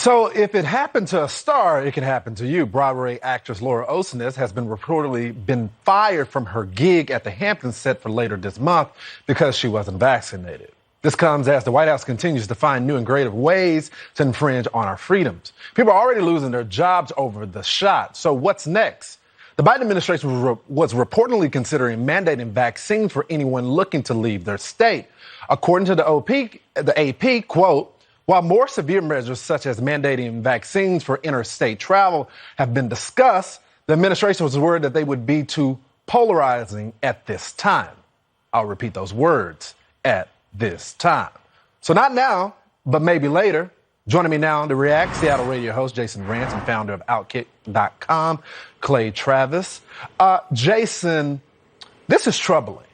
So if it happened to a star, it can happen to you. Broadway actress Laura Osnes has been reportedly been fired from her gig at the Hamptons set for later this month because she wasn't vaccinated. This comes as the White House continues to find new and creative ways to infringe on our freedoms. People are already losing their jobs over the shot. So what's next? The Biden administration was reportedly considering mandating vaccines for anyone looking to leave their state. According to the AP, quote, while more severe measures such as mandating vaccines for interstate travel have been discussed, the administration was worried that they would be too polarizing at this time. I'll repeat those words, at this time. So not now, but maybe later. Joining me now to react, Seattle radio host Jason Ransom, founder of Outkick.com, Clay Travis. Jason, this is troubling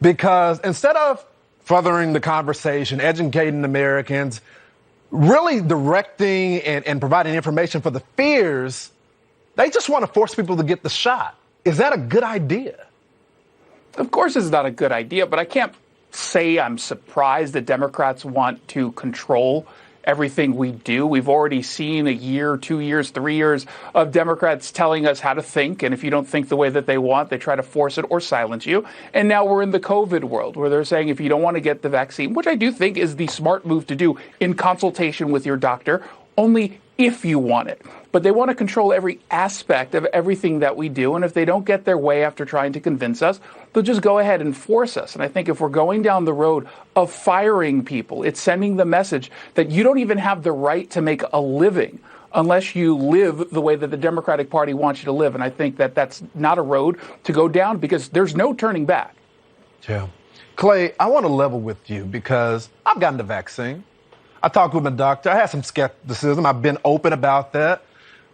because instead of furthering the conversation, educating Americans, really directing and providing information for the fears, they just want to force people to get the shot. Is that a good idea? Of course it's not a good idea, but I can't say I'm surprised that Democrats want to control everything we do. We've already seen a year, 2 years, 3 years of Democrats telling us how to think. And if you don't think the way that they want, they try to force it or silence you. And now we're in the COVID world where they're saying if you don't want to get the vaccine, which I do think is the smart move to do in consultation with your doctor, only if you want it. But they want to control every aspect of everything that we do. And if they don't get their way after trying to convince us, they'll just go ahead and force us. And I think if we're going down the road of firing people, it's sending the message that you don't even have the right to make a living unless you live the way that the Democratic Party wants you to live. And I think that that's not a road to go down because there's no turning back. Yeah. Clay, I want to level with you because I've gotten the vaccine. I talked with my doctor. I had some skepticism. I've been open about that.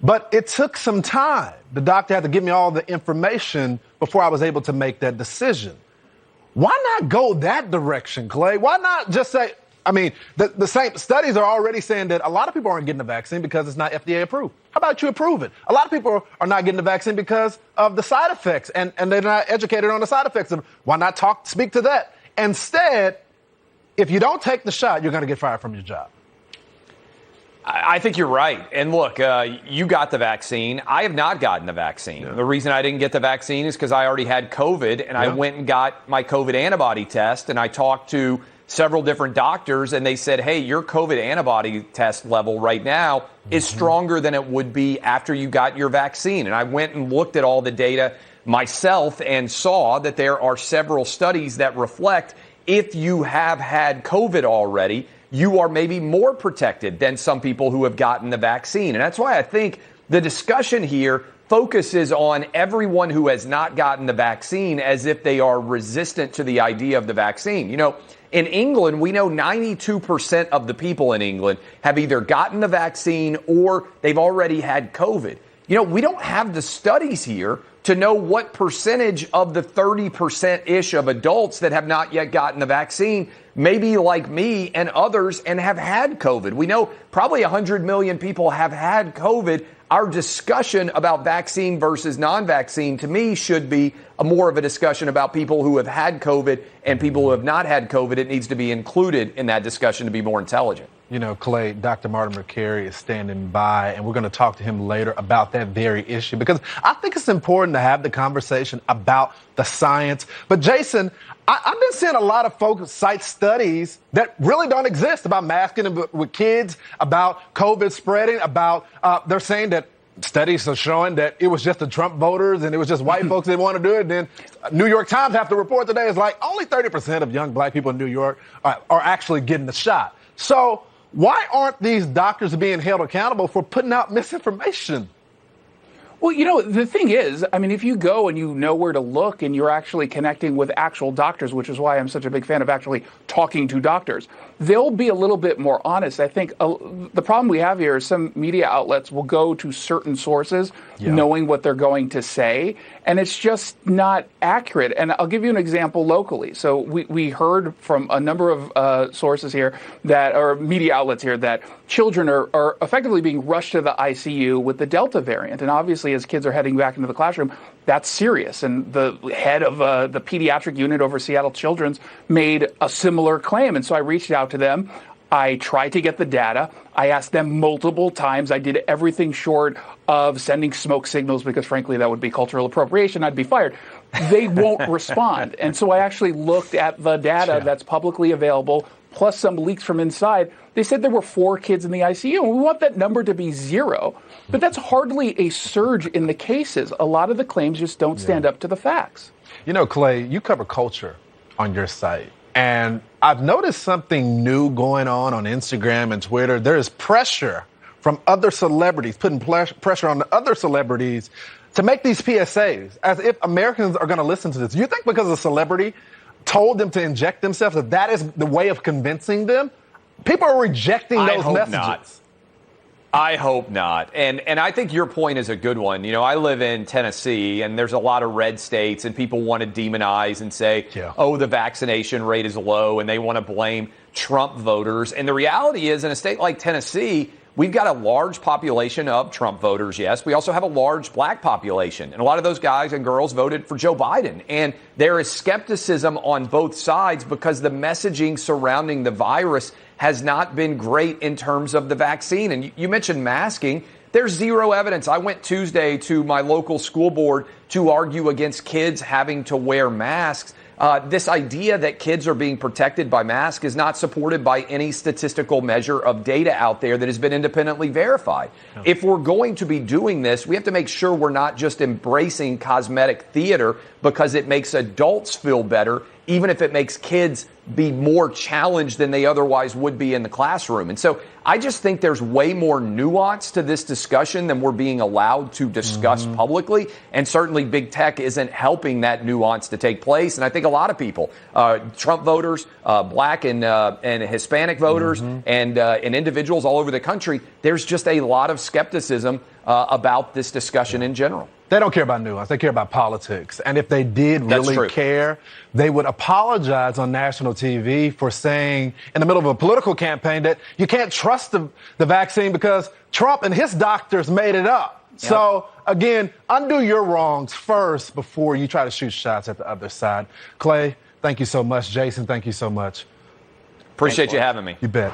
But it took some time. The doctor had to give me all the information before I was able to make that decision. Why not go that direction, Clay? Why not just say, I mean, the same studies are already saying that a lot of people aren't getting the vaccine because it's not FDA approved. How about you approve it? A lot of people are not getting the vaccine because of the side effects, and they're not educated on the side effects. Why not speak to that? Instead, if you don't take the shot, you're going to get fired from your job. I think you're right. And look, you got the vaccine. I have not gotten the vaccine. Yeah. The reason I didn't get the vaccine is because I already had COVID, and I went and got my COVID antibody test, and I talked to several different doctors, and they said, hey, your COVID antibody test level right now is stronger than it would be after you got your vaccine. And I went and looked at all the data myself and saw that there are several studies that reflect if you have had COVID already, you are maybe more protected than some people who have gotten the vaccine. And that's why I think the discussion here focuses on everyone who has not gotten the vaccine as if they are resistant to the idea of the vaccine. You know, in England, we know 92% of the people in England have either gotten the vaccine or they've already had COVID. You know, we don't have the studies here to know what percentage of the 30%-ish of adults that have not yet gotten the vaccine may be like me and others and have had COVID. We know probably 100 million people have had COVID. Our discussion about vaccine versus non-vaccine, to me, should be more of a discussion about people who have had COVID and people who have not had COVID. It needs to be included in that discussion to be more intelligent. You know, Clay, Dr. Martin Makary is standing by, and we're going to talk to him later about that very issue because I think it's important to have the conversation about the science. But, Jason, I've been seeing a lot of folks cite studies that really don't exist about masking with kids, about COVID spreading, about they're saying that studies are showing that it was just the Trump voters and it was just white folks that want to do it. And then New York Times have to report today is like only 30% of young black people in New York are actually getting the shot. So why aren't these doctors being held accountable for putting out misinformation? Well, you know, the thing is, I mean, if you go and you know where to look and you're actually connecting with actual doctors, which is why I'm such a big fan of actually talking to doctors, they'll be a little bit more honest. I think the problem we have here is some media outlets will go to certain sources knowing what they're going to say, and it's just not accurate. And I'll give you an example locally. So we heard from a number of sources here that, or media outlets here, that children are effectively being rushed to the ICU with the Delta variant. And obviously, as kids are heading back into the classroom, that's serious. And the head of the pediatric unit over Seattle Children's made a similar claim. And so I reached out to them. I tried to get the data. I asked them multiple times. I did everything short of sending smoke signals because, frankly, that would be cultural appropriation. I'd be fired. They won't respond. And so I actually looked at the data that's publicly available, plus some leaks from inside. They said there were 4 kids in the ICU, and we want that number to be 0. But that's hardly a surge in the cases. A lot of the claims just don't stand up to the facts. You know, Clay, you cover culture on your site. And I've noticed something new going on Instagram and Twitter. There is pressure from other celebrities, putting pressure on the other celebrities to make these PSAs, as if Americans are going to listen to this. You think because a celebrity told them to inject themselves, that is the way of convincing them? People are rejecting those messages. I hope not. And I think your point is a good one. You know, I live in Tennessee, and there's a lot of red states, and people want to demonize and say, oh, the vaccination rate is low, and they want to blame Trump voters. And the reality is, in a state like Tennessee, we've got a large population of Trump voters, yes. We also have a large black population. And a lot of those guys and girls voted for Joe Biden. And there is skepticism on both sides because the messaging surrounding the virus has not been great in terms of the vaccine. And you mentioned masking. There's 0 evidence. I went Tuesday to my local school board to argue against kids having to wear masks. This idea that kids are being protected by masks is not supported by any statistical measure of data out there that has been independently verified. No. If we're going to be doing this, we have to make sure we're not just embracing cosmetic theater because it makes adults feel better, even if it makes kids be more challenged than they otherwise would be in the classroom. And so I just think there's way more nuance to this discussion than we're being allowed to discuss publicly. And certainly big tech isn't helping that nuance to take place. And I think a lot of people, Trump voters, black and Hispanic voters, and individuals all over the country, there's just a lot of skepticism about this discussion in general. They don't care about nuance. They care about politics. And if they did really care, they would apologize on national TV for saying in the middle of a political campaign that you can't trust the vaccine because Trump and his doctors made it up. Yep. So, again, undo your wrongs first before you try to shoot shots at the other side. Clay, thank you so much. Jason, thank you so much. Appreciate you having me. You bet.